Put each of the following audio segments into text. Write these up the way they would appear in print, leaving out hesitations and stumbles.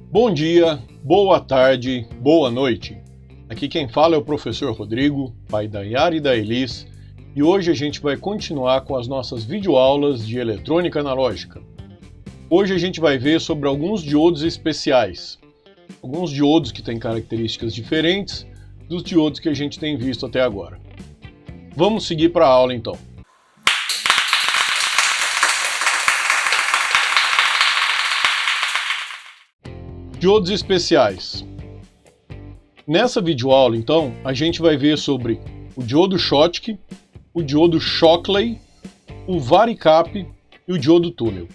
Bom dia, boa tarde, boa noite. Aqui quem fala é o professor Rodrigo, pai da Yara e da Elis, e hoje a gente vai continuar com as nossas videoaulas de eletrônica analógica. Hoje a gente vai ver sobre alguns diodos especiais, alguns diodos que têm características diferentes dos diodos que a gente tem visto até agora. Vamos seguir para a aula então. Diodos especiais. Nessa videoaula, então, a gente vai ver sobre o diodo Schottky, o diodo Shockley, o Varicap e o diodo túnel.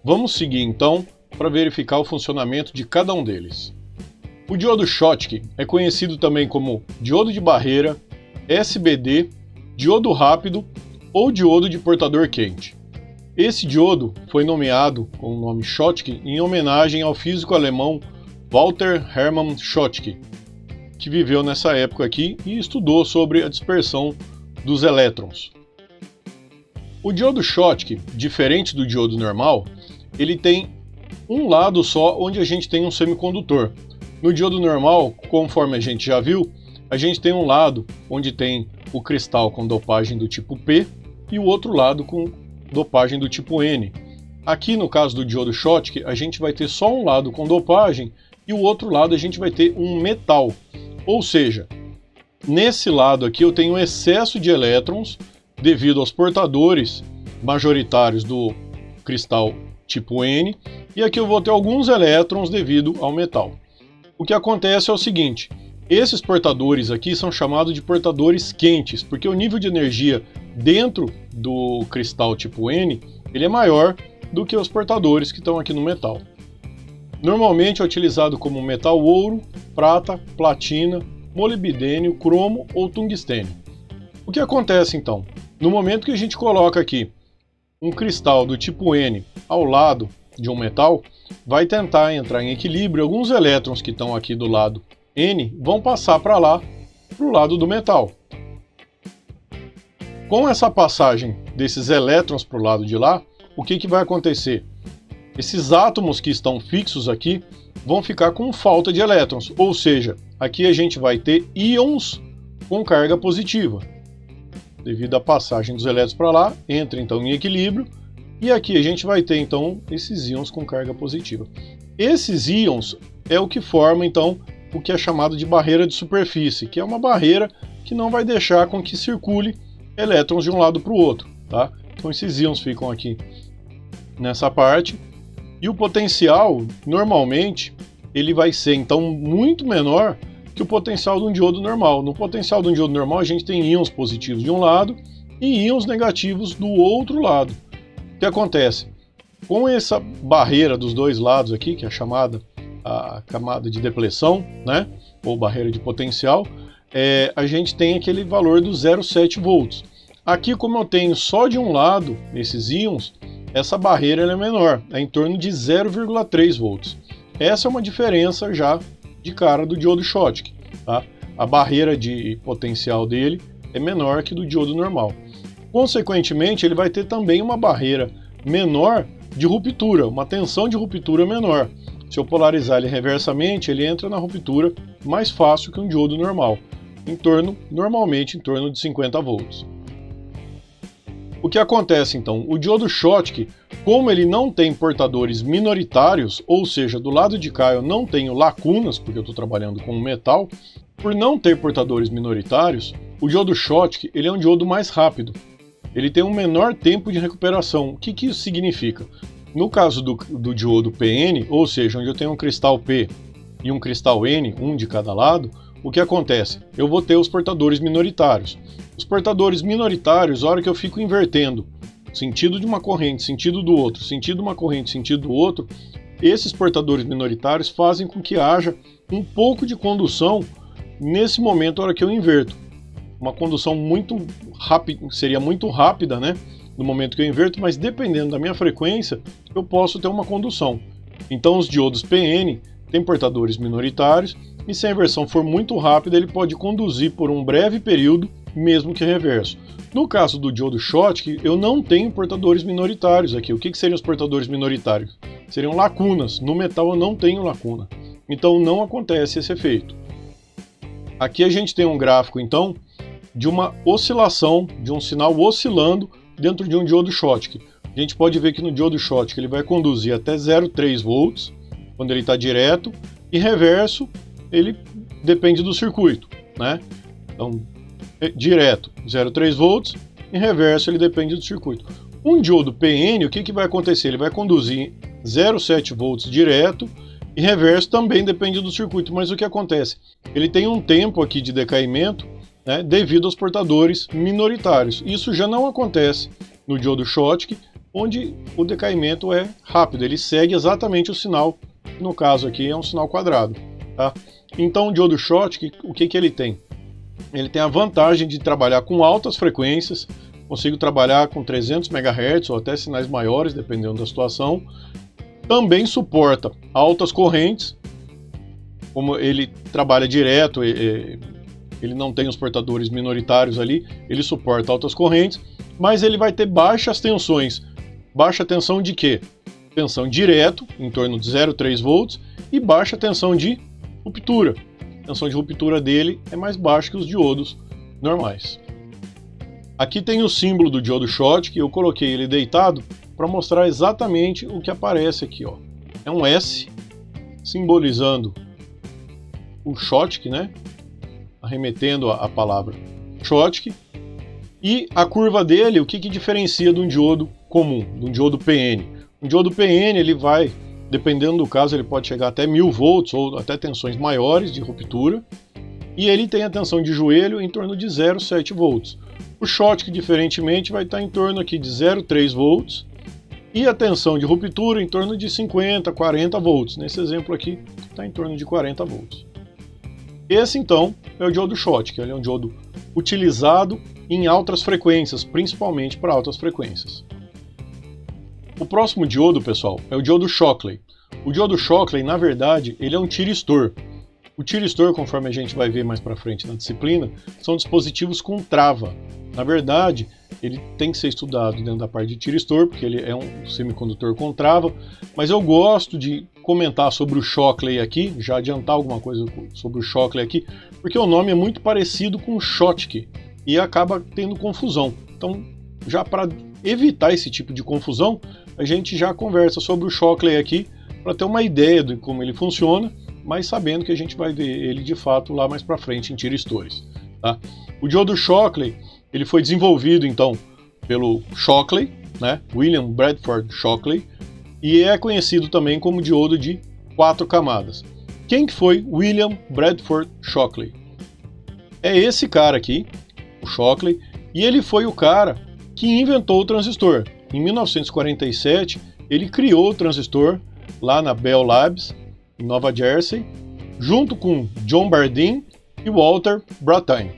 Vamos seguir, então, para verificar o funcionamento de cada um deles. O diodo Schottky é conhecido também como diodo de barreira, SBD, diodo rápido ou diodo de portador quente. Esse diodo foi nomeado com o nome Schottky em homenagem ao físico alemão Walter Hermann Schottky, que viveu nessa época aqui e estudou sobre a dispersão dos elétrons. O diodo Schottky, diferente do diodo normal, ele tem um lado só onde a gente tem um semicondutor. No diodo normal, conforme a gente já viu, a gente tem um lado onde tem o cristal com dopagem do tipo P e o outro lado com dopagem do tipo N. Aqui no caso do diodo Schottky, a gente vai ter só um lado com dopagem e o outro lado a gente vai ter um metal. Ou seja, nesse lado aqui eu tenho excesso de elétrons devido aos portadores majoritários do cristal tipo N, e aqui eu vou ter alguns elétrons devido ao metal. O que acontece é o seguinte: esses portadores aqui são chamados de portadores quentes, porque o nível de energia dentro do cristal tipo N ele é maior do que os portadores que estão aqui no metal. Normalmente é utilizado como metal ouro, prata, platina, molibdênio, cromo ou tungstênio. O que acontece então? No momento que a gente coloca aqui um cristal do tipo N ao lado de um metal, vai tentar entrar em equilíbrio. Alguns elétrons que estão aqui do lado N vão passar para lá, para o lado do metal. Com essa passagem desses elétrons para o lado de lá, o que vai acontecer? Esses átomos que estão fixos aqui vão ficar com falta de elétrons, ou seja, aqui a gente vai ter íons com carga positiva. Devido à passagem dos elétrons para lá, entra então em equilíbrio, e aqui a gente vai ter então esses íons com carga positiva. Esses íons é o que forma então o que é chamado de barreira de superfície, que é uma barreira que não vai deixar com que circule elétrons de um lado para o outro, tá? Então esses íons ficam aqui nessa parte, e o potencial, normalmente, ele vai ser então muito menor que o potencial de um diodo normal. No potencial de um diodo normal a gente tem íons positivos de um lado e íons negativos do outro lado. O que acontece? Com essa barreira dos dois lados aqui, que é chamada a camada de depleção, né, ou barreira de potencial, a gente tem aquele valor do 0,7 volts. Aqui, como eu tenho só de um lado esses íons, essa barreira é menor, é em torno de 0,3 volts. Essa é uma diferença já de cara do diodo Schottky, tá? A barreira de potencial dele é menor que do diodo normal. Consequentemente, ele vai ter também uma barreira menor de ruptura, uma tensão de ruptura menor. Se eu polarizar ele reversamente, ele entra na ruptura mais fácil que um diodo normal, normalmente em torno de 50 volts. O que acontece então? O diodo Schottky, como ele não tem portadores minoritários, ou seja, do lado de cá eu não tenho lacunas, porque eu estou trabalhando com metal, por não ter portadores minoritários, o diodo Schottky ele é um diodo mais rápido. Ele tem um menor tempo de recuperação. O que isso significa? No caso do diodo PN, ou seja, onde eu tenho um cristal P e um cristal N, um de cada lado, o que acontece? Eu vou ter os portadores minoritários. Os portadores minoritários, a hora que eu fico invertendo sentido de uma corrente, sentido do outro, sentido de uma corrente, sentido do outro, esses portadores minoritários fazem com que haja um pouco de condução nesse momento, a hora que eu inverto. Uma condução muito rápida, seria muito rápida, né? No momento que eu inverto, mas dependendo da minha frequência, eu posso ter uma condução. Então os diodos PN têm portadores minoritários, e se a inversão for muito rápida, ele pode conduzir por um breve período mesmo que reverso. No caso do diodo Schottky, eu não tenho portadores minoritários aqui. O que seriam os portadores minoritários? Seriam lacunas. No metal eu não tenho lacuna. Então não acontece esse efeito. Aqui a gente tem um gráfico, então, de uma oscilação, de um sinal oscilando dentro de um diodo Schottky. A gente pode ver que no diodo Schottky ele vai conduzir até 0,3 volts, quando ele está direto, e reverso, ele depende do circuito, né? Então, direto, 0,3 volts, e reverso, ele depende do circuito. Um diodo PN, o que vai acontecer? Ele vai conduzir 0,7 volts direto, e reverso também depende do circuito. Mas o que acontece? Ele tem um tempo aqui de decaimento, né, devido aos portadores minoritários. Isso já não acontece no diodo Schottky, onde o decaimento é rápido, ele segue exatamente o sinal, no caso aqui é um sinal quadrado. Tá? Então o diodo Schottky, o que ele tem? Ele tem a vantagem de trabalhar com altas frequências, consigo trabalhar com 300 MHz ou até sinais maiores, dependendo da situação. Também suporta altas correntes, como ele trabalha direto, ele não tem os portadores minoritários ali, ele suporta altas correntes, mas ele vai ter baixas tensões. Baixa tensão de quê? Tensão direto, em torno de 0,3 volts, e baixa tensão de ruptura. A tensão de ruptura dele é mais baixa que os diodos normais. Aqui tem o símbolo do diodo Schottky, eu coloquei ele deitado para mostrar exatamente o que aparece aqui. Ó. É um S, simbolizando o Schottky, né? Arremetendo a palavra Schottky. E a curva dele, o que diferencia de um diodo comum, de um diodo PN? Um diodo PN, ele vai, dependendo do caso, ele pode chegar até 1000 volts ou até tensões maiores de ruptura. E ele tem a tensão de joelho em torno de 0,7 volts. O Schottky, diferentemente, vai estar em torno aqui de 0,3 volts e a tensão de ruptura em torno de 50, 40 volts. Nesse exemplo aqui, está em torno de 40 volts. Esse, então, é o diodo Schottky. Ele é um diodo utilizado em altas frequências, principalmente para altas frequências. O próximo diodo, pessoal, é o diodo Shockley. O diodo Shockley, na verdade, ele é um tiristor. O tiristor, conforme a gente vai ver mais para frente na disciplina, são dispositivos com trava. Na verdade, ele tem que ser estudado dentro da parte de tiristor, porque ele é um semicondutor com trava, mas eu gosto de comentar sobre o Shockley aqui, já adiantar alguma coisa sobre o Shockley aqui, porque o nome é muito parecido com o Schottky e acaba tendo confusão. Então, já para evitar esse tipo de confusão, a gente já conversa sobre o Shockley aqui, para ter uma ideia de como ele funciona, mas sabendo que a gente vai ver ele de fato lá mais para frente em tiristores. Tá? O diodo Shockley, ele foi desenvolvido então pelo Shockley, né? William Bradford Shockley, e é conhecido também como diodo de 4 camadas. Quem que foi William Bradford Shockley? É esse cara aqui, o Shockley, e ele foi o cara que inventou o transistor. Em 1947, ele criou o transistor lá na Bell Labs, em Nova Jersey, junto com John Bardeen e Walter Brattain.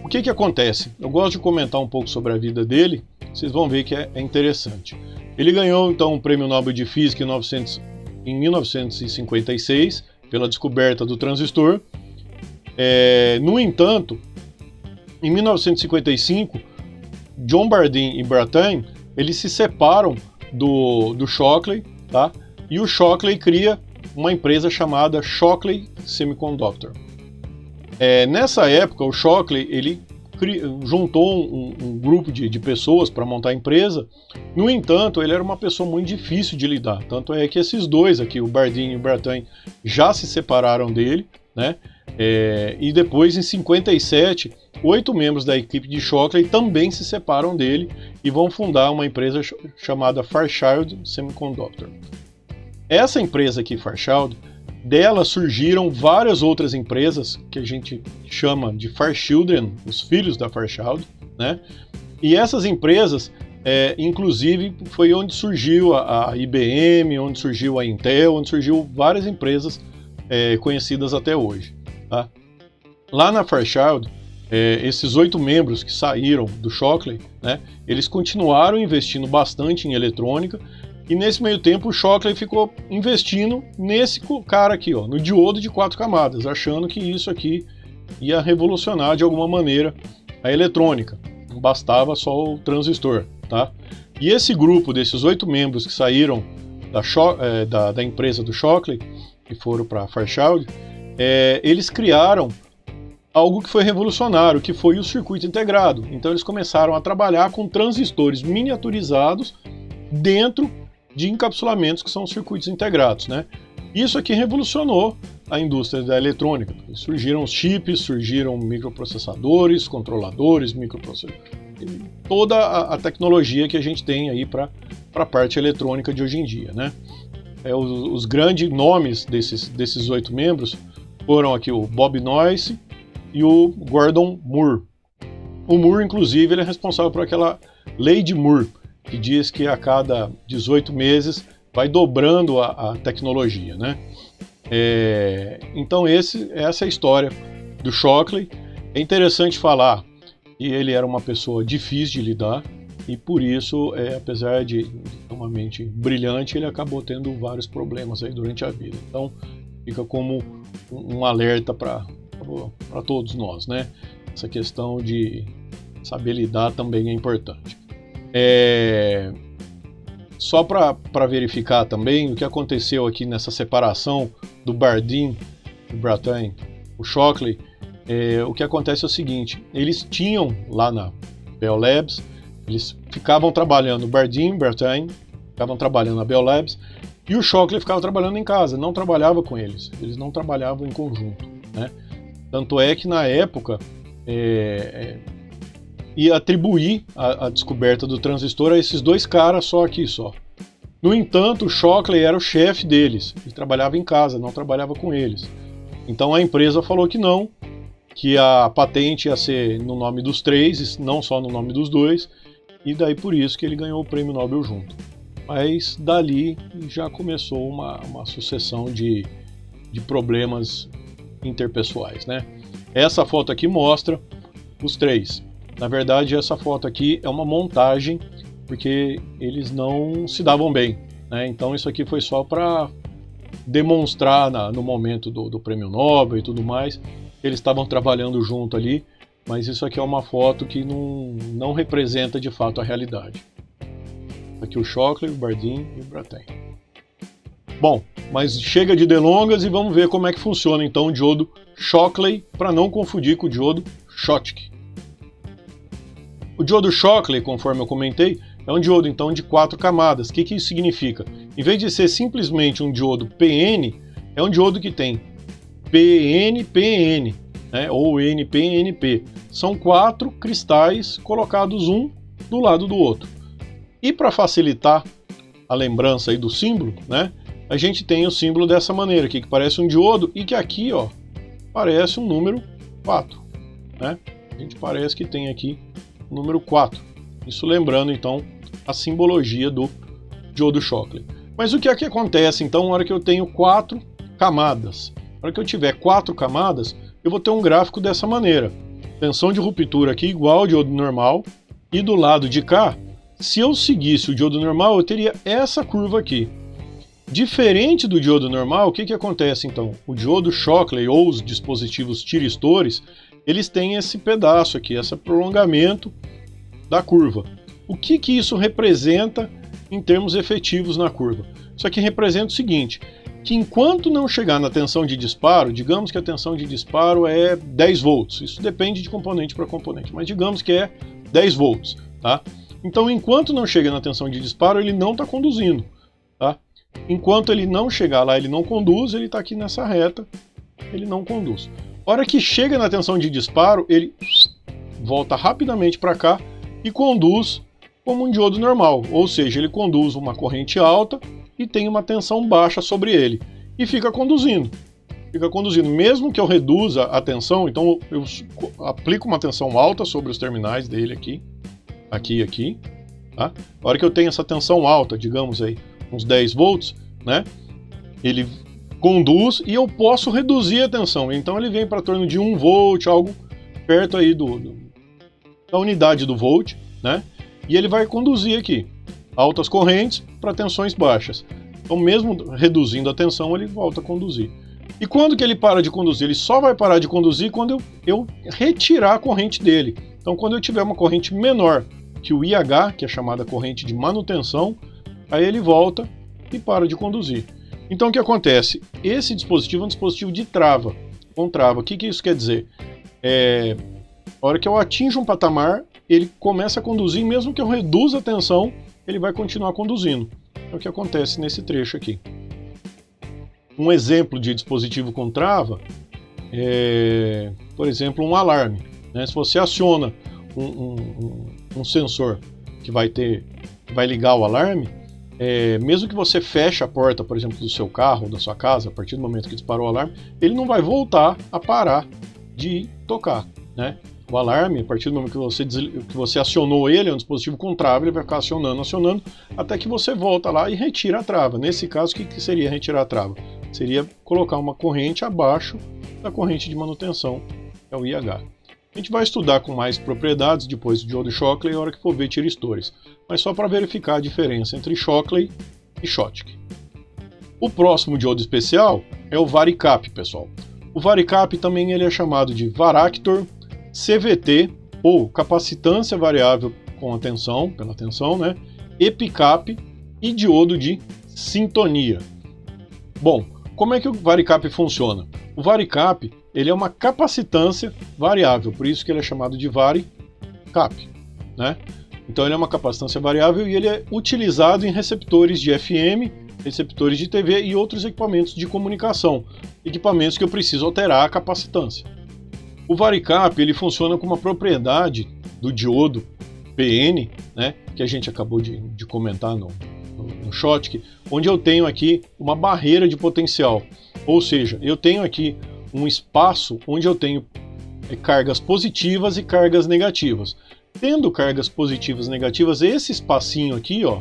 O que acontece? Eu gosto de comentar um pouco sobre a vida dele, vocês vão ver que é interessante. Ele ganhou então o Prêmio Nobel de Física em 1956 pela descoberta do transistor. No entanto, em 1955, John Bardeen e Brattain eles se separam do Shockley, tá? E o Shockley cria uma empresa chamada Shockley Semiconductor. Nessa época, o Shockley ele juntou um grupo de pessoas para montar a empresa. No entanto, ele era uma pessoa muito difícil de lidar. Tanto é que esses dois aqui, o Bardeen e o Brattain, já se separaram dele, né? E depois, em 57, 8 membros da equipe de Shockley também se separam dele e vão fundar uma empresa chamada Fairchild Semiconductor. Essa empresa aqui, Fairchild, dela surgiram várias outras empresas que a gente chama de Fairchildren, os filhos da Fairchild, né? E essas empresas, inclusive, foi onde surgiu a IBM, onde surgiu a Intel, onde surgiu várias empresas conhecidas até hoje. Tá? Lá na Fairchild, esses 8 membros que saíram do Shockley, né, eles continuaram investindo bastante em eletrônica. E nesse meio tempo o Shockley ficou investindo nesse cara aqui, ó, no diodo de 4 camadas, achando que isso aqui ia revolucionar de alguma maneira a eletrônica, não bastava só o transistor, tá? E esse grupo desses 8 membros que saíram da empresa do Shockley e foram para a Fairchild, eles criaram algo que foi revolucionário, que foi o circuito integrado. Então eles começaram a trabalhar com transistores miniaturizados dentro de encapsulamentos que são os circuitos integrados, né? Isso aqui revolucionou a indústria da eletrônica. Surgiram os chips, surgiram microprocessadores, controladores, toda a tecnologia que a gente tem aí para a parte eletrônica de hoje em dia, né? Os grandes nomes desses 8 membros foram aqui o Bob Noyce e o Gordon Moore. O Moore, inclusive, ele é responsável por aquela lei de Moore, que diz que a cada 18 meses vai dobrando a tecnologia, né? Então essa é a história do Shockley. É interessante falar que ele era uma pessoa difícil de lidar e por isso, apesar de ter uma mente brilhante, ele acabou tendo vários problemas aí durante a vida. Então fica como um alerta para todos nós, né? Essa questão de saber lidar também é importante. Só para verificar também o que aconteceu aqui nessa separação do Bardeen, do Brattain, o Shockley, o que acontece é o seguinte: eles tinham lá na Bell Labs, eles ficavam trabalhando, o Bardeen e o Brattain ficavam trabalhando na Bell Labs e o Shockley ficava trabalhando em casa, não trabalhava com eles não trabalhavam em conjunto, né? Tanto é que na época ia atribuir a descoberta do transistor a esses 2 caras só. No entanto, o Shockley era o chefe deles, ele trabalhava em casa, não trabalhava com eles. Então a empresa falou que não, que a patente ia ser no nome dos 3, não só no nome dos 2, e daí por isso que ele ganhou o prêmio Nobel junto. Mas dali já começou uma sucessão de problemas interpessoais, né? Essa foto aqui mostra os 3. Na verdade, essa foto aqui é uma montagem, porque eles não se davam bem, né? Então isso aqui foi só para demonstrar no momento do prêmio Nobel e tudo mais, eles estavam trabalhando junto ali, mas isso aqui é uma foto que não representa de fato a realidade. Aqui o Shockley, o Bardeen e o Brattain. Bom, mas chega de delongas e vamos ver como é que funciona então o diodo Shockley, para não confundir com o diodo Schottky. O diodo Shockley, conforme eu comentei, é um diodo então de 4 camadas. O que isso significa? Em vez de ser simplesmente um diodo PN, é um diodo que tem PN-PN, né, ou NP-NP. São 4 cristais colocados um do lado do outro. E para facilitar a lembrança aí do símbolo, né, a gente tem o símbolo dessa maneira aqui, que parece um diodo e que aqui, ó, parece um número 4, né? A gente parece que tem aqui o número 4. Isso lembrando então a simbologia do diodo Shockley. Mas o que é que acontece então na hora que eu tenho 4 camadas? Na hora que eu tiver 4 camadas, eu vou ter um gráfico dessa maneira. Tensão de ruptura aqui igual ao diodo normal, e do lado de cá, se eu seguisse o diodo normal, eu teria essa curva aqui. Diferente do diodo normal, o que acontece então? O diodo Shockley ou os dispositivos tiristores, eles têm esse pedaço aqui, esse prolongamento da curva. O que isso representa em termos efetivos na curva? Isso aqui representa o seguinte, que enquanto não chegar na tensão de disparo, digamos que a tensão de disparo é 10 volts, isso depende de componente para componente, mas digamos que é 10 volts, tá? Então enquanto não chega na tensão de disparo, ele não está conduzindo, tá? Enquanto ele não chegar lá, ele não conduz, ele está aqui nessa reta, ele não conduz. A hora que chega na tensão de disparo, ele volta rapidamente para cá e conduz como um diodo normal, ou seja, ele conduz uma corrente alta e tem uma tensão baixa sobre ele, e fica conduzindo. Mesmo que eu reduza a tensão, então eu aplico uma tensão alta sobre os terminais dele aqui, tá? A hora que eu tenho essa tensão alta, digamos aí, uns 10 volts, né? Ele conduz e eu posso reduzir a tensão. Então ele vem para torno de 1 volt, algo perto aí da unidade do volt, né? E ele vai conduzir aqui altas correntes para tensões baixas. Então mesmo reduzindo a tensão, ele volta a conduzir. E quando que ele para de conduzir? Ele só vai parar de conduzir quando eu retirar a corrente dele. Então, quando eu tiver uma corrente menor que o IH, que é chamada corrente de manutenção, aí ele volta e para de conduzir. Então, o que acontece? Esse dispositivo é um dispositivo de trava, com trava. O que isso quer dizer? A hora que eu atinjo um patamar, ele começa a conduzir, mesmo que eu reduza a tensão, ele vai continuar conduzindo. É o que acontece nesse trecho aqui. Um exemplo de dispositivo com trava é, por exemplo, um alarme, né? Se você aciona um sensor que vai ligar o alarme, mesmo que você feche a porta, por exemplo, do seu carro, da sua casa, a partir do momento que disparou o alarme, ele não vai voltar a parar de tocar, né? O alarme, a partir do momento que você acionou ele, é um dispositivo com trava, ele vai ficar acionando, até que você volta lá e retira a trava. Nesse caso, o que seria retirar a trava? Seria colocar uma corrente abaixo da corrente de manutenção, que é o IH. A gente vai estudar com mais propriedades depois do diodo Shockley na hora que for ver tiristores, mas só para verificar a diferença entre Shockley e Schottky. O próximo diodo especial é o Varicap, pessoal. O Varicap também ele é chamado de Varactor, CVT, ou capacitância variável com a tensão, pela tensão, né? Epicap e diodo de sintonia. Bom, como é que o Varicap funciona? O Varicap ele é uma capacitância variável, por isso que ele é chamado de Varicap, né? Então ele é uma capacitância variável e ele é utilizado em receptores de FM, receptores de TV e outros equipamentos de comunicação, equipamentos que eu preciso alterar a capacitância. O Varicap ele funciona com uma propriedade do diodo PN, né, que a gente acabou de comentar no Schottky, onde eu tenho aqui uma barreira de potencial, ou seja, eu tenho aqui um espaço onde eu tenho cargas positivas e cargas negativas. Tendo cargas positivas e negativas, esse espacinho aqui, ó,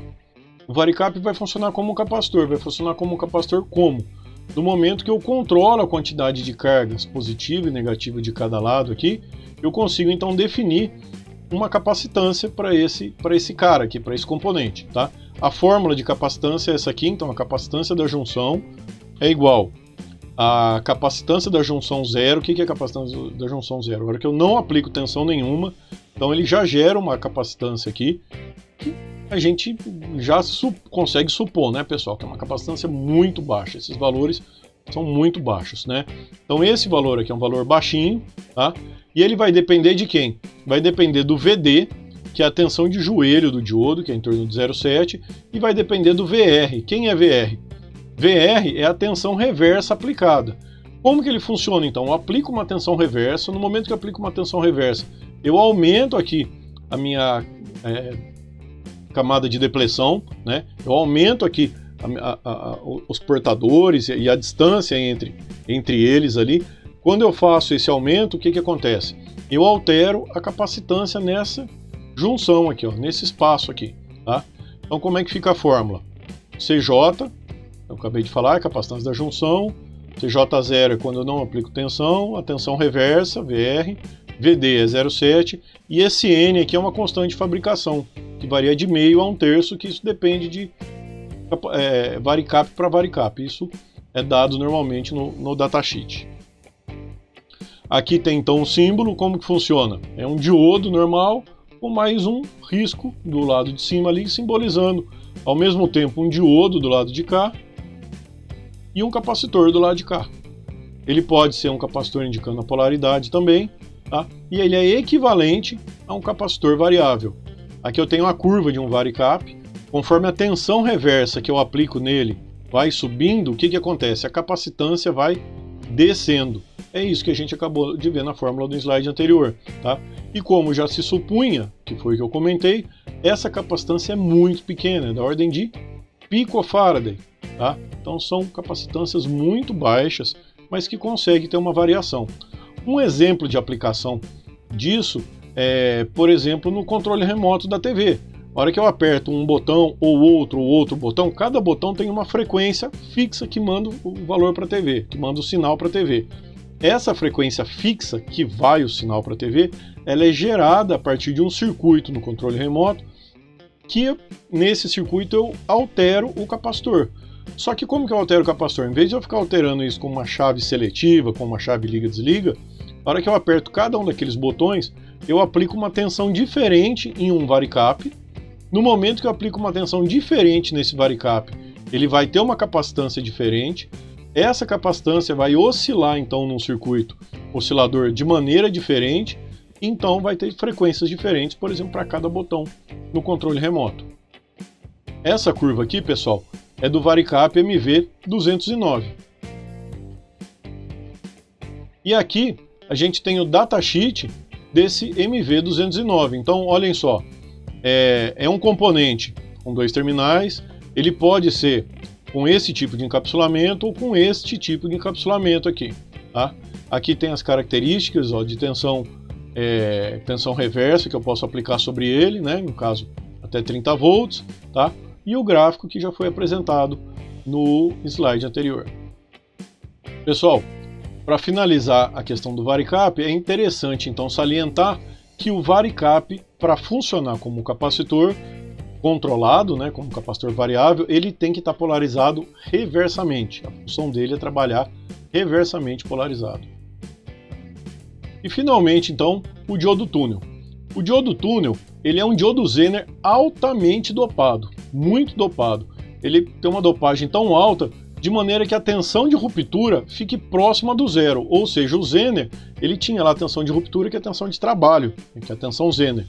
o Varicap vai funcionar como um capacitor. Vai funcionar como um capacitor como? No momento que eu controlo a quantidade de cargas positiva e negativa de cada lado aqui, eu consigo então definir uma capacitância para esse cara aqui, para esse componente, tá? A fórmula de capacitância é essa aqui, então a capacitância da junção é igual a capacitância da junção zero. O que é a capacitância da junção zero? Agora que eu não aplico tensão nenhuma, então ele já gera uma capacitância aqui que a gente já consegue supor, né, pessoal, que é uma capacitância muito baixa. Esses valores são muito baixos, né? Então esse valor aqui é um valor baixinho, tá? E ele vai depender de quem? Vai depender do VD, que é a tensão de joelho do diodo, que é em torno de 0,7, e vai depender do VR. Quem é VR? VR é a tensão reversa aplicada. Como que ele funciona então? Eu aplico uma tensão reversa, no momento que eu aplico uma tensão reversa, eu aumento aqui a minha camada de depressão, né? Eu aumento aqui os portadores e a distância entre eles ali. Quando eu faço esse aumento, o que acontece? Eu altero a capacitância nessa junção aqui, ó, nesse espaço aqui, tá? Então como é que fica a fórmula? CJ, eu acabei de falar, a capacitância da junção. CJ0 é quando eu não aplico tensão, a tensão reversa, VR, VD é 0,7, e esse N aqui é uma constante de fabricação, que varia de meio a 1/3, que isso depende de Varicap para Varicap. Isso é dado normalmente no datasheet. Aqui tem então um símbolo, como que funciona? É um diodo normal, com mais um risco do lado de cima ali, simbolizando ao mesmo tempo um diodo do lado de cá e um capacitor do lado de cá. Ele pode ser um capacitor indicando a polaridade também, tá? E ele é equivalente a um capacitor variável. Aqui eu tenho a curva de um Varicap. Conforme a tensão reversa que eu aplico nele vai subindo, o que acontece? A capacitância vai descendo. É isso que a gente acabou de ver na fórmula do slide anterior, tá? E como já se supunha, que foi o que eu comentei, essa capacitância é muito pequena, é da ordem de picofaraday, tá? Então são capacitâncias muito baixas, mas que conseguem ter uma variação. Um exemplo de aplicação disso é, por exemplo, no controle remoto da TV. Na hora que eu aperto um botão ou outro botão, cada botão tem uma frequência fixa que manda o valor para a TV, que manda o sinal para a TV. Essa frequência fixa que vai o sinal para a TV, ela é gerada a partir de um circuito no controle remoto, que nesse circuito eu altero o capacitor. Só que como que eu altero o capacitor? Em vez de eu ficar alterando isso com uma chave seletiva, com uma chave liga-desliga, na hora que eu aperto cada um daqueles botões, eu aplico uma tensão diferente em um varicap. No momento que eu aplico uma tensão diferente nesse varicap, ele vai ter uma capacitância diferente. Essa capacitância vai oscilar então num circuito oscilador de maneira diferente, então vai ter frequências diferentes, por exemplo, para cada botão no controle remoto. Essa curva aqui, pessoal, é do varicap MV209. E aqui a gente tem o datasheet desse MV209. Então, olhem só, é um componente com 2 terminais, ele pode ser com esse tipo de encapsulamento ou com este tipo de encapsulamento aqui. Tá? Aqui tem as características, ó, de tensão reversa que eu posso aplicar sobre ele, né? No caso até 30 volts, tá? E o gráfico que já foi apresentado no slide anterior. Pessoal, para finalizar a questão do varicap, é interessante então salientar que o varicap, para funcionar como capacitor controlado, né, como capacitor variável, ele tem que estar polarizado reversamente. A função dele é trabalhar reversamente polarizado. E finalmente, então, o diodo túnel. O diodo túnel, ele é um diodo Zener altamente dopado, muito dopado. Ele tem uma dopagem tão alta de maneira que a tensão de ruptura fique próxima do zero, ou seja, o Zener, ele tinha lá a tensão de ruptura que é a tensão de trabalho, que é a tensão Zener.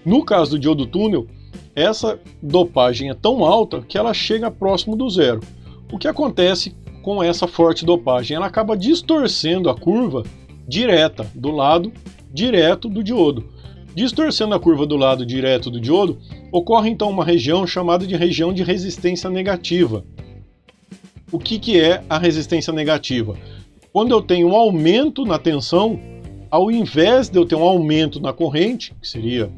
No caso do diodo túnel, essa dopagem é tão alta que ela chega próximo do zero. O que acontece com essa forte dopagem? Ela acaba distorcendo a curva direta, do lado direto do diodo. Distorcendo a curva do lado direto do diodo, ocorre então uma região chamada de região de resistência negativa. O que é a resistência negativa? Quando eu tenho um aumento na tensão, ao invés de eu ter um aumento na corrente, que seria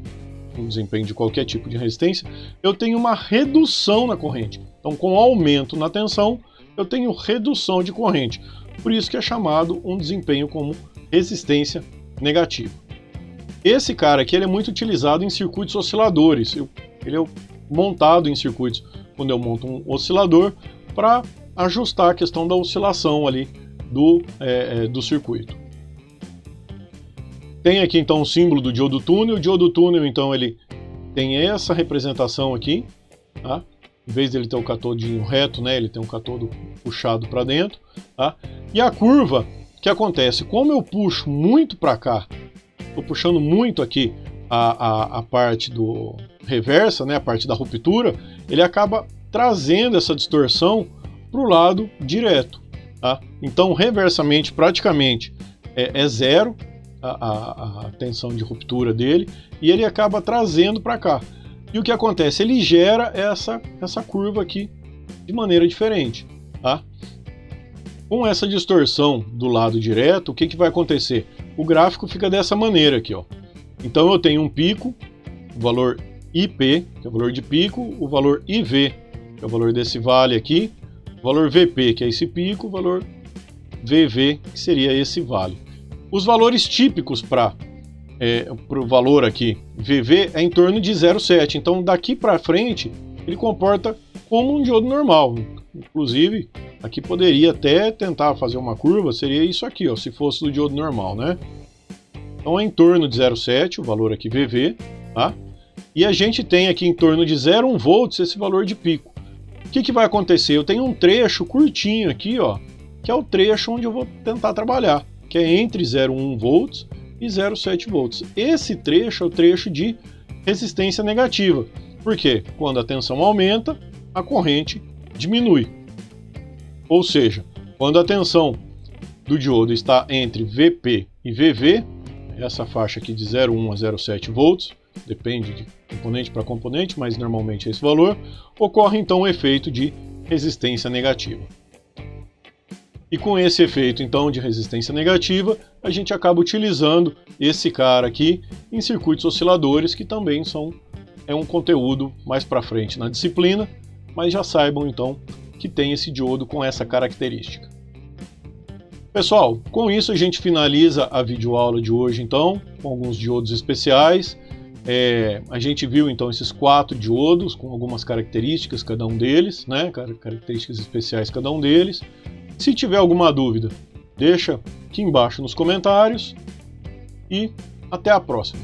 um desempenho de qualquer tipo de resistência, eu tenho uma redução na corrente. Então, com aumento na tensão, eu tenho redução de corrente. Por isso que é chamado um desempenho como resistência negativa. Esse cara aqui ele é muito utilizado em circuitos osciladores. Ele é montado em circuitos quando eu monto um oscilador para ajustar a questão da oscilação ali do circuito. Tem aqui então o símbolo do diodo túnel. O diodo túnel então ele tem essa representação aqui, tá? Em vez dele ter o catodinho reto, né, ele tem um catodo puxado para dentro, tá? E a curva, o que acontece? Como eu puxo muito para cá, estou puxando muito aqui a parte do reversa, né, a parte da ruptura, ele acaba trazendo essa distorção para o lado direto. Tá? Então, reversamente, praticamente é zero a tensão de ruptura dele e ele acaba trazendo para cá. E o que acontece? Ele gera essa curva aqui de maneira diferente. Tá? Com essa distorção do lado direto, o que vai acontecer? O gráfico fica dessa maneira aqui. Ó. Então eu tenho um pico, o valor IP, que é o valor de pico, o valor IV, que é o valor desse vale aqui, o valor VP, que é esse pico, o valor VV, que seria esse vale. Os valores típicos para o valor aqui, VV, é em torno de 0,7. Então daqui para frente ele comporta como um diodo normal. Inclusive, aqui poderia até tentar fazer uma curva, seria isso aqui, ó, se fosse do diodo normal, né? Então é em torno de 0,7, o valor aqui VV, tá? E a gente tem aqui em torno de 0,1 volts esse valor de pico. O que vai acontecer? Eu tenho um trecho curtinho aqui, ó, que é o trecho onde eu vou tentar trabalhar, que é entre 0,1 volts e 0,7 volts. Esse trecho é o trecho de resistência negativa. Por quê? Quando a tensão aumenta, a corrente diminui. Ou seja, quando a tensão do diodo está entre VP e VV, essa faixa aqui de 0,1 a 0,7 volts, depende de componente para componente, mas normalmente é esse valor, ocorre então um efeito de resistência negativa. E com esse efeito então de resistência negativa, a gente acaba utilizando esse cara aqui em circuitos osciladores, que também é um conteúdo mais para frente na disciplina, mas já saibam então que tem esse diodo com essa característica. Pessoal, com isso a gente finaliza a videoaula de hoje então, com alguns diodos especiais. A gente viu então esses 4 diodos com algumas características cada um deles, né? Características especiais cada um deles. Se tiver alguma dúvida, deixa aqui embaixo nos comentários e até a próxima.